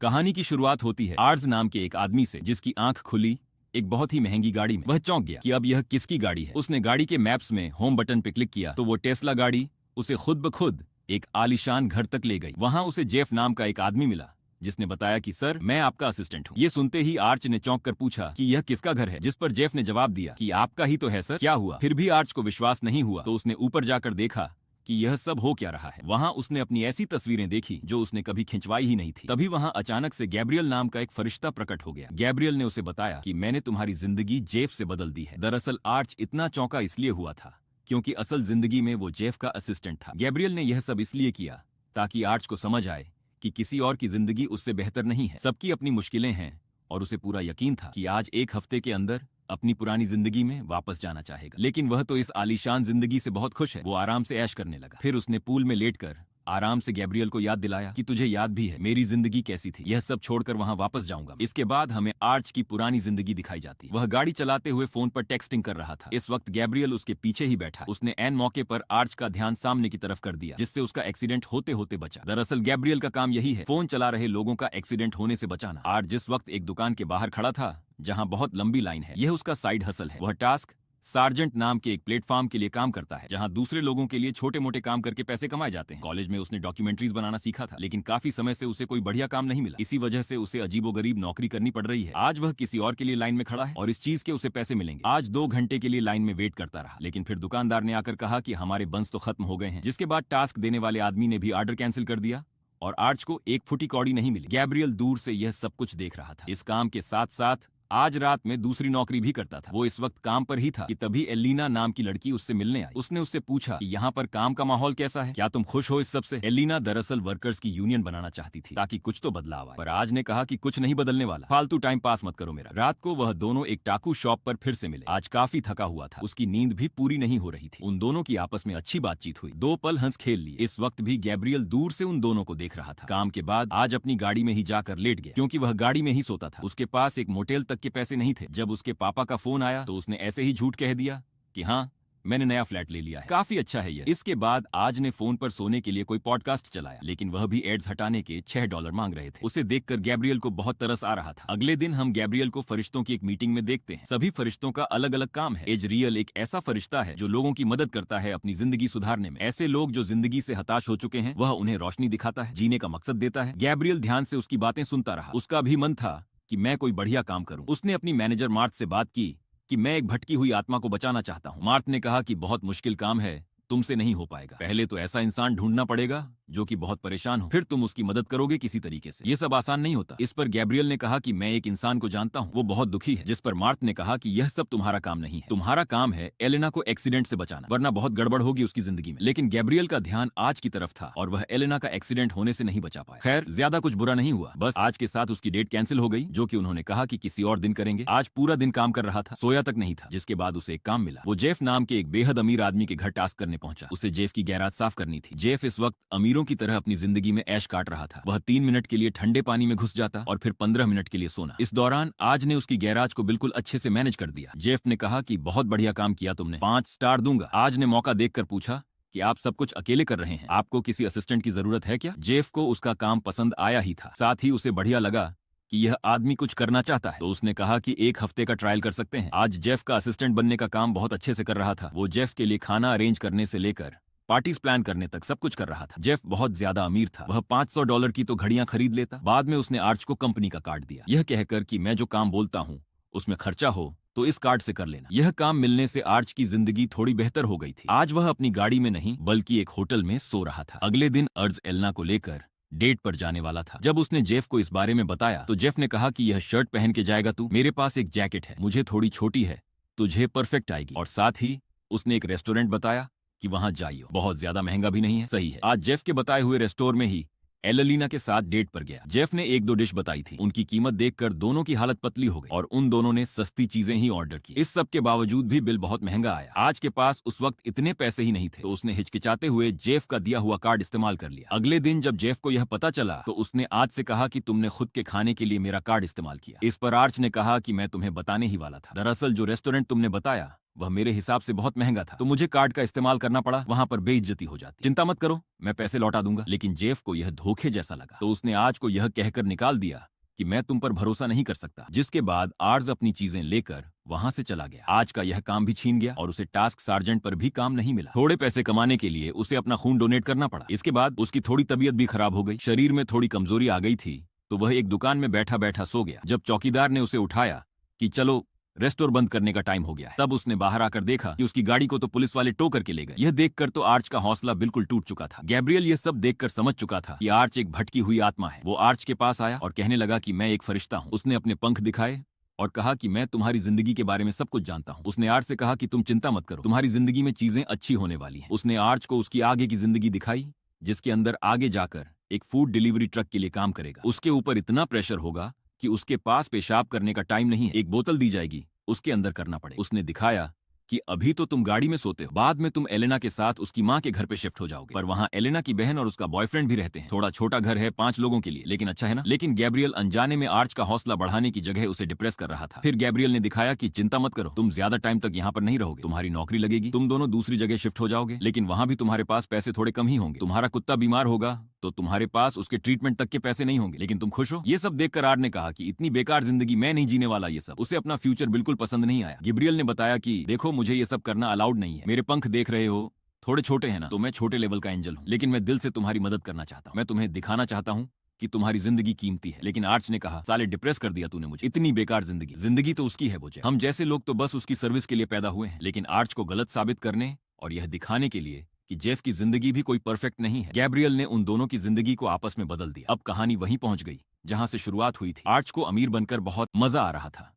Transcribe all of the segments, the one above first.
कहानी की शुरुआत होती है आर्ज नाम के एक आदमी से, जिसकी आंख खुली एक बहुत ही महंगी गाड़ी में। वह चौंक गया कि अब यह किसकी गाड़ी है। उसने गाड़ी के मैप्स में होम बटन पे क्लिक किया तो वो टेस्ला गाड़ी उसे खुद ब खुद एक आलीशान घर तक ले गई। वहां उसे जेफ नाम का एक आदमी मिला, जिसने बताया कि सर, मैं आपका असिस्टेंट हूँ। ये सुनते ही आर्च ने चौंक कर पूछा कि यह किसका घर है, जिस पर जेफ ने जवाब दिया कि आपका ही तो है सर। क्या हुआ? फिर भी आर्च को विश्वास नहीं हुआ तो उसने ऊपर जाकर देखा कि यह सब हो क्या रहा है। वहां उसने अपनी ऐसी तस्वीरें देखी जो उसने कभी खिंचवाई ही नहीं थी। तभी वहां अचानक से गैब्रियल नाम का एक फरिश्ता प्रकट हो गया। गैब्रियल ने उसे बताया कि मैंने तुम्हारी जिंदगी जेफ से बदल दी है। दरअसल आर्च इतना चौंका इसलिए हुआ था क्योंकि असल जिंदगी में वो जेफ का असिस्टेंट था। गैब्रियल ने यह सब इसलिए किया ताकि आर्च को समझ आए कि किसी और की जिंदगी उससे बेहतर नहीं है। सबकी अपनी मुश्किलें हैं और उसे पूरा यकीन था कि आज एक हफ्ते के अंदर अपनी पुरानी जिंदगी में वापस जाना चाहेगा। लेकिन वह तो इस आलीशान जिंदगी से बहुत खुश है। वो आराम से ऐश करने लगा। फिर उसने पूल में लेटकर आराम से गैब्रियल को याद दिलाया कि तुझे याद भी है मेरी जिंदगी कैसी थी, यह सब छोड़कर वहां वापस जाऊंगा। इसके बाद हमें आर्च की पुरानी जिंदगी दिखाई जाती। वह गाड़ी चलाते हुए फोन पर टेक्सटिंग कर रहा था। इस वक्त गैब्रियल उसके पीछे ही बैठा। उसने एन मौके पर आर्च का ध्यान सामने की तरफ कर दिया, जिससे उसका एक्सीडेंट होते होते बचा। दरअसल गैब्रियल का काम यही है, फोन चला रहे लोगों का एक्सीडेंट होने से बचाना। आर्च जिस वक्त एक दुकान के बाहर खड़ा था जहां बहुत लंबी लाइन है, यह उसका साइड हसल है। वह टास्क सार्जेंट नाम के एक प्लेटफॉर्म के लिए काम करता है, जहां दूसरे लोगों के लिए छोटे मोटे काम करके पैसे कमाए जाते हैं। कॉलेज में उसने डॉक्यूमेंट्रीज बनाना सीखा था, लेकिन काफी समय से उसे कोई बढ़िया काम नहीं मिला। इसी वजह से उसे अजीबोगरीब नौकरी करनी पड़ रही है। आज वह किसी और के लिए लाइन में खड़ा है और इस चीज के उसे पैसे मिलेंगे। आज 2 घंटे के लिए लाइन में वेट करता रहा, लेकिन फिर दुकानदार ने आकर कहा कि हमारे बंस तो खत्म हो गए हैं। जिसके बाद टास्क देने वाले आदमी ने भी ऑर्डर कैंसिल कर दिया और आर्च को एक फुटी कौड़ी नहीं मिली। गैब्रियल दूर से यह सब कुछ देख रहा था। इस काम के साथ साथ आज रात में दूसरी नौकरी भी करता था। वो इस वक्त काम पर ही था कि तभी एलिना नाम की लड़की उससे मिलने आई। उसने उससे पूछा कि यहाँ पर काम का माहौल कैसा है, क्या तुम खुश हो इस सब से? एलिना दरअसल वर्कर्स की यूनियन बनाना चाहती थी ताकि कुछ तो बदलाव आए, पर आज ने कहा कि कुछ नहीं बदलने वाला, फालतू टाइम पास मत करो मेरा। रात को वह दोनों एक टाकू शॉप पर फिर से मिले। आज काफी थका हुआ था, उसकी नींद भी पूरी नहीं हो रही थी। उन दोनों की आपस में अच्छी बातचीत हुई, 2 पल हंस खेल लिए। इस वक्त भी गैब्रियल दूर से उन दोनों को देख रहा था। काम के बाद आज अपनी गाड़ी में ही जाकर लेट गया, क्योंकि वह गाड़ी में ही सोता था। उसके पास एक मोटेल तक के पैसे नहीं थे। जब उसके पापा का फोन आया तो उसने ऐसे ही झूठ कह दिया कि हाँ, मैंने नया फ्लैट ले लिया है, काफी अच्छा है यह। इसके बाद आज ने फोन पर सोने के लिए कोई पॉडकास्ट चलाया, लेकिन वह भी एड्स हटाने के $6 मांग रहे थे। उसे देखकर गैब्रियल को बहुत तरस आ रहा था। अगले दिन हम गैब्रियल को फरिश्तों की एक मीटिंग में देखते हैं। सभी फरिश्तों का अलग अलग काम है। एजरियल एक ऐसा फरिश्ता है जो लोगों की मदद करता है अपनी जिंदगी सुधारने में। ऐसे लोग जो जिंदगी से हताश हो चुके हैं, वह उन्हें रोशनी दिखाता है, जीने का मकसद देता है। गैब्रियल ध्यान से उसकी बातें सुनता रहा। उसका भी मन था कि मैं कोई बढ़िया काम करूं। उसने अपनी मैनेजर मार्थ से बात की कि मैं एक भटकी हुई आत्मा को बचाना चाहता हूं। मार्थ ने कहा कि बहुत मुश्किल काम है, तुमसे नहीं हो पाएगा। पहले तो ऐसा इंसान ढूंढना पड़ेगा जो कि बहुत परेशान हो, फिर तुम उसकी मदद करोगे किसी तरीके से। ये सब आसान नहीं होता। इस पर गैब्रियल ने कहा कि मैं एक इंसान को जानता हूँ, वो बहुत दुखी है। जिस पर मार्थ ने कहा कि यह सब तुम्हारा काम नहीं है, तुम्हारा काम है एलेना को एक्सीडेंट से बचाना, वरना बहुत गड़बड़ होगी उसकी जिंदगी में। लेकिन गैब्रियल का ध्यान आज की तरफ था और वह एलेना का एक्सीडेंट होने से नहीं बचा पाया। खैर, ज्यादा कुछ बुरा नहीं हुआ, बस आज के साथ उसकी डेट कैंसिल हो गई, जो कि उन्होंने कहा कि किसी और दिन करेंगे। आज पूरा दिन काम कर रहा था, सोया तक नहीं था। जिसके बाद उसे एक काम मिला। वो जेफ नाम के एक बेहद अमीर आदमी के घर टास्क करने पहुंचा। उसे जेफ की गैराज साफ करनी थी। जेफ इस वक्त अमीरों की तरह अपनी जिंदगी में ऐश काट रहा था। वह 3 मिनट के लिए ठंडे पानी में घुस जाता और फिर 15 मिनट के लिए सोना। इस दौरान आज ने उसकी गैराज को बिल्कुल अच्छे से मैनेज कर दिया। जेफ ने कहा कि बहुत बढ़िया काम किया तुमने, 5 स्टार दूंगा। आज ने मौका देखकर पूछा कि आप सब कुछ अकेले कर रहे हैं, आपको किसी असिस्टेंट की जरूरत है क्या? जेफ को उसका काम पसंद आया ही था, साथ ही उसे बढ़िया लगा कि यह आदमी कुछ करना चाहता है, तो उसने कहा कि 1 हफ्ते का ट्रायल कर सकते हैं। आज जेफ का असिस्टेंट बनने का काम बहुत अच्छे से कर रहा था। वो जेफ के लिए खाना अरेंज करने से लेकर पार्टीज प्लान करने तक सब कुछ कर रहा था। जेफ बहुत ज्यादा अमीर था, वह $500 की तो घड़ियां खरीद लेता। बाद में उसने आर्च को कंपनी का कार्ड दिया, यह कहकर कि मैं जो काम बोलता हूँ उसमें खर्चा हो तो इस कार्ड से कर लेना। यह काम मिलने से आर्च की जिंदगी थोड़ी बेहतर हो गई थी। आज वह अपनी गाड़ी में नहीं बल्कि एक होटल में सो रहा था। अगले दिन अर्ज एलना को लेकर डेट पर जाने वाला था। जब उसने जेफ को इस बारे में बताया तो जेफ ने कहा कि यह शर्ट पहन के जाएगा तू, मेरे पास एक जैकेट है, मुझे थोड़ी छोटी है, तुझे परफेक्ट आएगी। और साथ ही उसने एक रेस्टोरेंट बताया कि वहां जाइयो, बहुत ज्यादा महंगा भी नहीं है। सही है। आज जेफ के बताए हुए रेस्टोरेंट में ही एलेना के साथ डेट पर गया। जेफ ने 1-2 डिश बताई थी। उनकी कीमत देखकर दोनों की हालत पतली हो गई और उन दोनों ने सस्ती चीजें ही ऑर्डर की। इस सब के बावजूद भी बिल बहुत महंगा आया। आज के पास उस वक्त इतने पैसे ही नहीं थे, तो उसने हिचकिचाते हुए जेफ का दिया हुआ कार्ड इस्तेमाल कर लिया। अगले दिन जब जेफ को यह पता चला तो उसने आज से कहा कि तुमने खुद के खाने के लिए मेरा कार्ड इस्तेमाल किया। इस पर आर्च ने कहा कि मैं तुम्हें बताने ही वाला था। दरअसल जो रेस्टोरेंट तुमने बताया वह मेरे हिसाब से बहुत महंगा था, तो मुझे कार्ड का इस्तेमाल करना पड़ा। वहां पर बेइज्जती हो जाती। चिंता मत करो, मैं पैसे लौटा दूंगा। लेकिन जेफ को यह धोखे जैसा लगा, तो उसने आज को यह कहकर निकाल दिया कि मैं तुम पर भरोसा नहीं कर सकता। जिसके बाद आर्ज अपनी चीजें लेकर वहां से चला गया। आज का यह काम भी छीन गया और उसे टास्क सार्जेंट पर भी काम नहीं मिला। थोड़े पैसे कमाने के लिए उसे अपना खून डोनेट करना पड़ा। इसके बाद उसकी थोड़ी तबीयत भी खराब हो गई, शरीर में थोड़ी कमजोरी आ गई थी, तो वह एक दुकान में बैठा बैठा सो गया। जब चौकीदार ने उसे उठाया कि चलो रेस्टोर बंद करने का टाइम हो गया है, तब उसने बाहर आकर देखा कि उसकी गाड़ी को तो पुलिस वाले टो करके ले गए। यह देखकर तो आर्च का हौसला बिल्कुल टूट चुका था। गैब्रियल यह सब देखकर समझ चुका था कि आर्च एक भटकी हुई आत्मा है। वो आर्च के पास आया और कहने लगा कि मैं एक फरिश्ता हूँ। उसने अपने पंख दिखाए और कहा कि मैं तुम्हारी जिंदगी के बारे में सब कुछ जानता हूँ। उसने आर्च से कहा कि तुम चिंता मत करो, तुम्हारी जिंदगी में चीजें अच्छी होने वाली हैं। उसने आर्च को उसकी आगे की जिंदगी दिखाई, जिसके अंदर आगे जाकर एक फूड डिलीवरी ट्रक के लिए काम करेगा। उसके ऊपर इतना प्रेशर होगा कि उसके पास पेशाब करने का टाइम नहीं है। एक बोतल दी जाएगी, उसके अंदर करना पड़े। उसने दिखाया कि अभी तो तुम गाड़ी में सोते हो, बाद में तुम एलेना के साथ उसकी माँ के घर पे शिफ्ट हो जाओगे। पर वहाँ एलेना की बहन और उसका बॉयफ्रेंड भी रहते हैं। थोड़ा छोटा घर है 5 लोगों के लिए, लेकिन अच्छा है ना। लेकिन गैब्रियल अनजाने में आर्च का हौसला बढ़ाने की जगह उसे डिप्रेस कर रहा था। फिर गैब्रियल ने दिखाया कि चिंता मत करो, तुम ज्यादा टाइम तक यहाँ पर नहीं रहोगे, तुम्हारी नौकरी लगेगी, तुम दोनों दूसरी जगह शिफ्ट हो जाओगे, लेकिन वहाँ भी तुम्हारे पास पैसे थोड़े कम ही होंगे। तुम्हारा कुत्ता बीमार होगा तो तुम्हारे पास उसके ट्रीटमेंट तक के पैसे नहीं होंगे, लेकिन तुम खुश हो। ये सब देखकर आर्च ने कहा कि इतनी बेकार जिंदगी मैं नहीं जीने वाला। ये सब उसे अपना फ्यूचर बिल्कुल पसंद नहीं आया। गैब्रियल ने बताया कि देखो मुझे ये सब करना अलाउड नहीं है। मेरे पंख देख रहे हो, थोड़े छोटे हैं ना, तो मैं छोटे लेवल का एंजल हूँ, लेकिन मैं दिल से तुम्हारी मदद करना चाहता हूँ। मैं तुम्हें दिखाना चाहता हूँ कि तुम्हारी जिंदगी कीमती है। लेकिन आर्च ने कहा साले डिप्रेस कर दिया तूने मुझे, इतनी बेकार जिंदगी। जिंदगी तो उसकी है बोझे, हम जैसे लोग तो बस उसकी सर्विस के लिए पैदा हुए हैं। लेकिन आर्च को गलत साबित करने और यह दिखाने के लिए कि जेफ की जिंदगी भी कोई परफेक्ट नहीं है, गैब्रियल ने उन दोनों की जिंदगी को आपस में बदल दिया। अब कहानी वहीं पहुंच गई जहां से शुरुआत हुई थी। आर्च को अमीर बनकर बहुत मजा आ रहा था।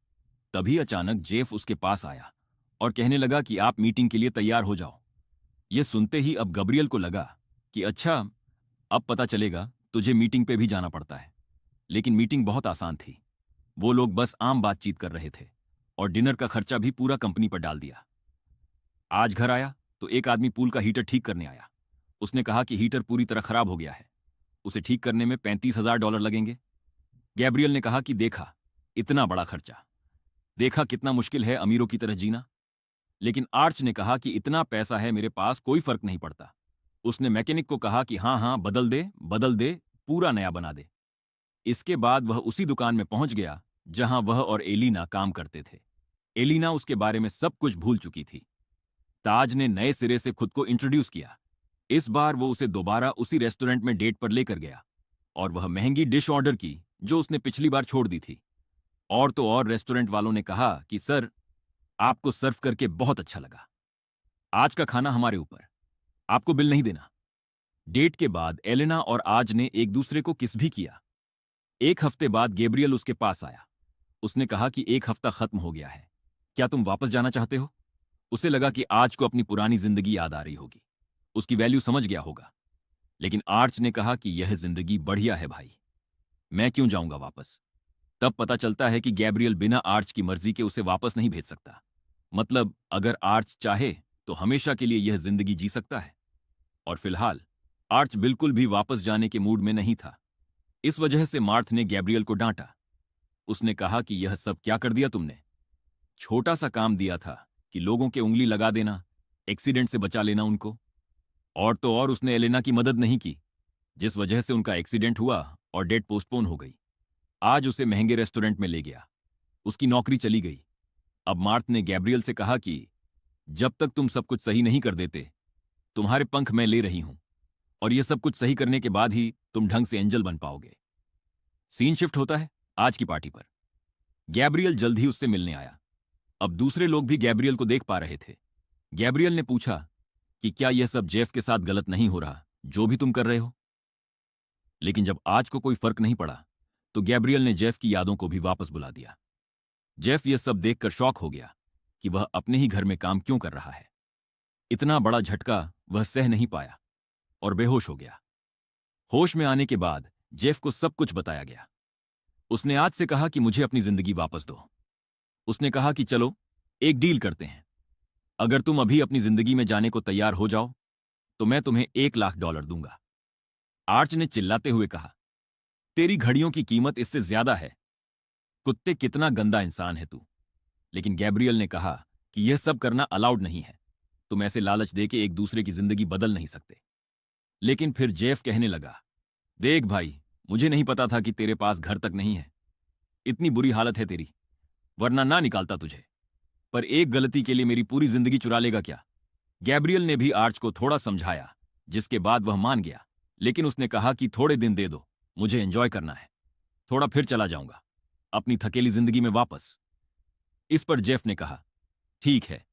तभी अचानक जेफ उसके पास आया और कहने लगा कि आप मीटिंग के लिए तैयार हो जाओ। यह सुनते ही अब गैब्रियल को लगा कि अच्छा, अब पता चलेगा तुझे मीटिंग पे भी जाना पड़ता है। लेकिन मीटिंग बहुत आसान थी। वो लोग बस आम बातचीत कर रहे थे और डिनर का खर्चा भी पूरा कंपनी पर डाल दिया। आज घर आया तो एक आदमी पूल का हीटर ठीक करने आया। उसने कहा कि हीटर पूरी तरह खराब हो गया है, उसे ठीक करने में $35,000 लगेंगे। गैब्रियल ने कहा कि देखा, इतना बड़ा खर्चा, देखा कितना मुश्किल है अमीरों की तरह जीना। लेकिन आर्च ने कहा कि इतना पैसा है मेरे पास, कोई फर्क नहीं पड़ता। उसने मैकेनिक को कहा कि हाँ हाँ बदल दे, पूरा नया बना दे। इसके बाद वह उसी दुकान में पहुंच गया जहां वह और एलिना काम करते थे। एलिना उसके बारे में सब कुछ भूल चुकी थी। ताज ने नए सिरे से खुद को इंट्रोड्यूस किया। इस बार वो उसे दोबारा उसी रेस्टोरेंट में डेट पर लेकर गया और वह महंगी डिश ऑर्डर की जो उसने पिछली बार छोड़ दी थी। और तो और रेस्टोरेंट वालों ने कहा कि सर, आपको सर्व करके बहुत अच्छा लगा, आज का खाना हमारे ऊपर, आपको बिल नहीं देना। डेट के बाद एलेना और आज ने एक दूसरे को किस भी किया। एक हफ्ते बाद गैब्रियल उसके पास आया। उसने कहा कि एक हफ्ता खत्म हो गया है, क्या तुम वापस जाना चाहते हो? उसे लगा कि आज को अपनी पुरानी जिंदगी याद आ रही होगी, उसकी वैल्यू समझ गया होगा। लेकिन आर्च ने कहा कि यह जिंदगी बढ़िया है भाई, मैं क्यों जाऊंगा वापस। तब पता चलता है कि गैब्रियल बिना आर्च की मर्जी के उसे वापस नहीं भेज सकता। मतलब अगर आर्च चाहे तो हमेशा के लिए यह जिंदगी जी सकता है। और फिलहाल आर्च बिल्कुल भी वापस जाने के मूड में नहीं था। इस वजह से मार्थ ने गैब्रियल को डांटा। उसने कहा कि यह सब क्या कर दिया तुमने? छोटा सा काम दिया था कि लोगों के उंगली लगा देना, एक्सीडेंट से बचा लेना उनको। और तो और उसने एलेना की मदद नहीं की, जिस वजह से उनका एक्सीडेंट हुआ और डेट पोस्टपोन हो गई। आज उसे महंगे रेस्टोरेंट में ले गया, उसकी नौकरी चली गई। अब मार्थ ने गैब्रियल से कहा कि जब तक तुम सब कुछ सही नहीं कर देते, तुम्हारे पंख मैं ले रही हूं, और यह सब कुछ सही करने के बाद ही तुम ढंग से एंजल बन पाओगे। सीन शिफ्ट होता है आज की पार्टी पर। गैब्रियल जल्द ही उससे मिलने आया। अब दूसरे लोग भी गैब्रियल को देख पा रहे थे। गैब्रियल ने पूछा कि क्या यह सब जेफ के साथ गलत नहीं हो रहा जो भी तुम कर रहे हो? लेकिन जब आज को कोई फर्क नहीं पड़ा तो गैब्रियल ने जेफ की यादों को भी वापस बुला दिया। जेफ यह सब देखकर शॉक हो गया कि वह अपने ही घर में काम क्यों कर रहा है। इतना बड़ा झटका वह सह नहीं पाया और बेहोश हो गया। होश में आने के बाद जेफ को सब कुछ बताया गया। उसने आज से कहा कि मुझे अपनी जिंदगी वापस दो। उसने कहा कि चलो एक डील करते हैं, अगर तुम अभी अपनी जिंदगी में जाने को तैयार हो जाओ तो मैं तुम्हें $1,00,000 दूंगा। आर्च ने चिल्लाते हुए कहा, तेरी घड़ियों की कीमत इससे ज्यादा है। कुत्ते, कितना गंदा इंसान है तू। लेकिन गैब्रियल ने कहा कि यह सब करना अलाउड नहीं है। तुम ऐसे लालच देके एक दूसरे की जिंदगी बदल नहीं सकते। लेकिन फिर जेफ कहने लगा, देख भाई, मुझे नहीं पता था कि तेरे पास घर तक नहीं है। इतनी बुरी हालत है तेरी, वरना ना निकालता तुझे। पर एक गलती के लिए मेरी पूरी जिंदगी चुरा लेगा क्या? गैब्रियल ने भी आर्च को थोड़ा समझाया, जिसके बाद वह मान गया। लेकिन उसने कहा कि थोड़े दिन दे दो, मुझे एंजॉय करना है। थोड़ा फिर चला जाऊंगा अपनी थकेली जिंदगी में वापस। इस पर जेफ ने कहा, ठीक है।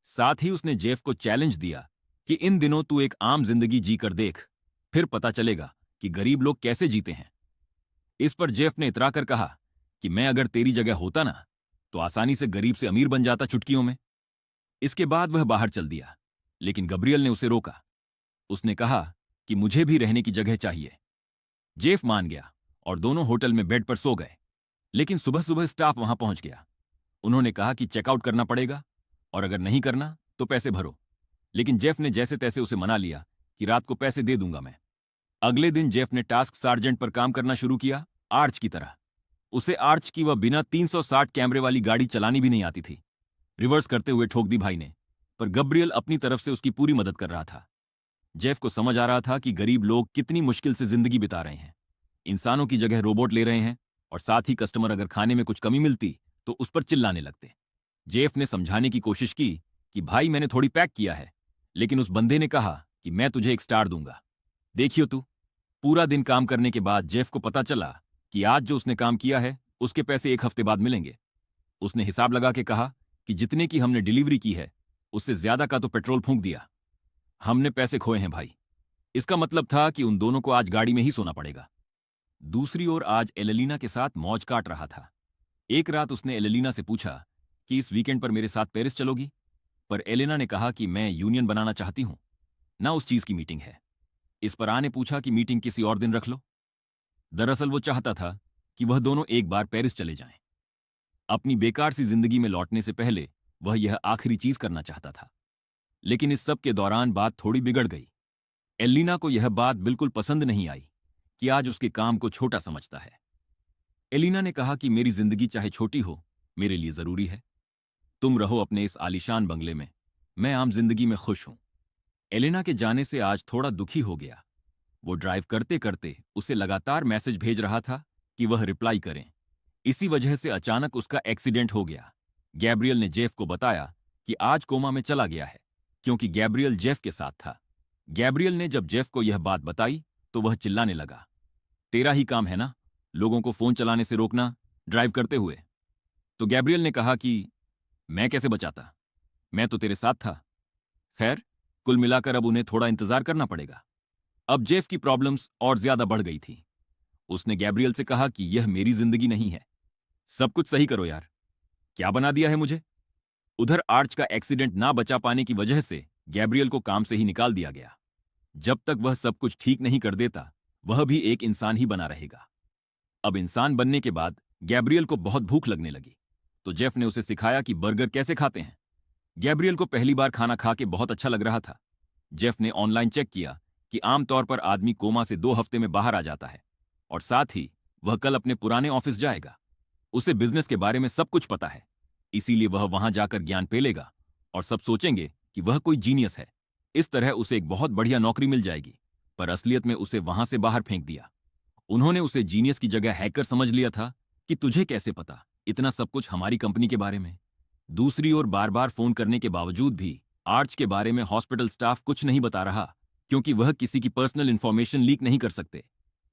साथ ही उसने जेफ को चैलेंज दिया कि इन दिनों तू एक आम जिंदगी जीकर देख, फिर पता चलेगा कि गरीब लोग कैसे जीते हैं। इस पर जेफ ने इतराकर कहा कि मैं अगर तेरी जगह होता ना, तो आसानी से गरीब से अमीर बन जाता चुटकियों में। इसके बाद वह बाहर चल दिया, लेकिन गब्रियल ने उसे रोका। उसने कहा कि मुझे भी रहने की जगह चाहिए। जेफ मान गया और दोनों होटल में बेड पर सो गए। लेकिन सुबह सुबह स्टाफ वहां पहुंच गया। उन्होंने कहा कि चेकआउट करना पड़ेगा और अगर नहीं करना तो पैसे भरो। लेकिन जेफ ने जैसे तैसे उसे मना लिया कि रात को पैसे दे दूंगा मैं। अगले दिन जेफ ने टास्क सार्जेंट पर काम करना शुरू किया, आर्च की तरह। उसे आर्च की वह बिना 360 कैमरे वाली गाड़ी चलानी भी नहीं आती थी। रिवर्स करते हुए ठोक दी भाई ने, पर गब्रियल अपनी तरफ से उसकी पूरी मदद कर रहा था। जेफ को समझ आ रहा था कि गरीब लोग कितनी मुश्किल से जिंदगी बिता रहे हैं। इंसानों की जगह रोबोट ले रहे हैं, और साथ ही कस्टमर अगर खाने में कुछ कमी मिलती तो उस पर चिल्लाने लगते। जेफ ने समझाने की कोशिश की कि भाई मैंने थोड़ी पैक किया है, लेकिन उस बंदे ने कहा कि मैं तुझे एक स्टार दूंगा। देखियो तू। पूरा दिन काम करने के बाद जेफ को पता चला कि आज जो उसने काम किया है उसके पैसे एक हफ्ते बाद मिलेंगे। उसने हिसाब लगा के कहा कि जितने की हमने डिलीवरी की है उससे ज्यादा का तो पेट्रोल फूंक दिया। हमने पैसे खोए हैं भाई। इसका मतलब था कि उन दोनों को आज गाड़ी में ही सोना पड़ेगा। दूसरी ओर आज एलेलिना के साथ मौज काट रहा था। एक रात उसने एलेलिना से पूछा कि इस वीकेंड पर मेरे साथ पेरिस चलोगी? पर एलेना ने कहा कि मैं यूनियन बनाना चाहती हूं, ना उस चीज की मीटिंग है। इस पर आने पूछा कि मीटिंग किसी और दिन रख लो। दरअसल वो चाहता था कि वह दोनों एक बार पेरिस चले जाएं। अपनी बेकार सी जिंदगी में लौटने से पहले वह यह आखिरी चीज करना चाहता था। लेकिन इस सब के दौरान बात थोड़ी बिगड़ गई। एलिना को यह बात बिल्कुल पसंद नहीं आई कि आज उसके काम को छोटा समझता है। एलिना ने कहा कि मेरी जिंदगी चाहे छोटी हो, मेरे लिए जरूरी है। तुम रहो अपने इस आलीशान बंगले में, मैं आम जिंदगी में खुश हूं। एलिना के जाने से आज थोड़ा दुखी हो गया। वो ड्राइव करते करते उसे लगातार मैसेज भेज रहा था कि वह रिप्लाई करें। इसी वजह से अचानक उसका एक्सीडेंट हो गया। गैब्रियल ने जेफ को बताया कि आज कोमा में चला गया है, क्योंकि गैब्रियल जेफ के साथ था। गैब्रियल ने जब जेफ को यह बात बताई तो वह चिल्लाने लगा, तेरा ही काम है ना लोगों को फोन चलाने से रोकना ड्राइव करते हुए? तो गैब्रियल ने कहा कि मैं कैसे बचाता, मैं तो तेरे साथ था। खैर, कुल मिलाकर अब उन्हें थोड़ा इंतजार करना पड़ेगा। अब जेफ की प्रॉब्लम्स और ज्यादा बढ़ गई थी। उसने गैब्रियल से कहा कि यह मेरी जिंदगी नहीं है, सब कुछ सही करो यार, क्या बना दिया है मुझे। उधर आर्च का एक्सीडेंट ना बचा पाने की वजह से गैब्रियल को काम से ही निकाल दिया गया। जब तक वह सब कुछ ठीक नहीं कर देता, वह भी एक इंसान ही बना रहेगा। अब इंसान बनने के बाद गैब्रियल को बहुत भूख लगने लगी, तो जेफ ने उसे सिखाया कि बर्गर कैसे खाते हैं। गैब्रियल को पहली बार खाना खा के बहुत अच्छा लग रहा था। जेफ ने ऑनलाइन चेक किया कि आमतौर पर आदमी कोमा से 2 हफ्ते में बाहर आ जाता है, और साथ ही वह कल अपने पुराने ऑफिस जाएगा। उसे बिजनेस के बारे में सब कुछ पता है, इसीलिए वह वहां जाकर ज्ञान पेलेगा और सब सोचेंगे कि वह कोई जीनियस है। इस तरह उसे एक बहुत बढ़िया नौकरी मिल जाएगी। पर असलियत में उसे वहां से बाहर फेंक दिया। उन्होंने उसे जीनियस की जगह हैकर समझ लिया था। कि तुझे कैसे पता इतना सब कुछ हमारी कंपनी के बारे में? दूसरी ओर बार बार फोन करने के बावजूद भी आर्च के बारे में हॉस्पिटल स्टाफ कुछ नहीं बता रहा, क्योंकि वह किसी की पर्सनल इंफॉर्मेशन लीक नहीं कर सकते।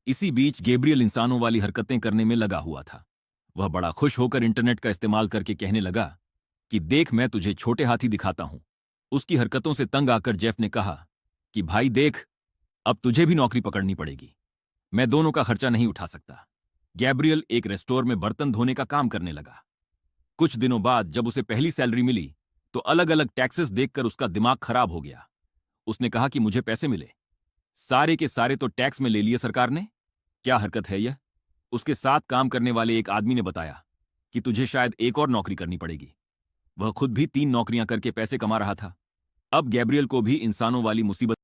इसी बीच गैब्रियल इंसानों वाली हरकतें करने में लगा हुआ था। वह बड़ा खुश होकर इंटरनेट का इस्तेमाल करके कहने लगा कि देख, मैं तुझे छोटे हाथी दिखाता हूं। उसकी हरकतों से तंग आकर जेफ ने कहा कि भाई देख, अब तुझे भी नौकरी पकड़नी पड़ेगी, मैं दोनों का खर्चा नहीं उठा सकता। गैब्रियल एक रेस्टोर में बर्तन धोने का काम करने लगा। कुछ दिनों बाद जब उसे पहली सैलरी मिली तो अलग अलग टैक्सेस देखकर उसका दिमाग खराब हो गया। उसने कहा कि मुझे पैसे मिले, सारे के सारे तो टैक्स में ले लिए सरकार ने। क्या हरकत है यह? उसके साथ काम करने वाले एक आदमी ने बताया कि तुझे शायद एक और नौकरी करनी पड़ेगी। वह खुद भी 3 नौकरियां करके पैसे कमा रहा था। अब गैब्रियल को भी इंसानों वाली मुसीबत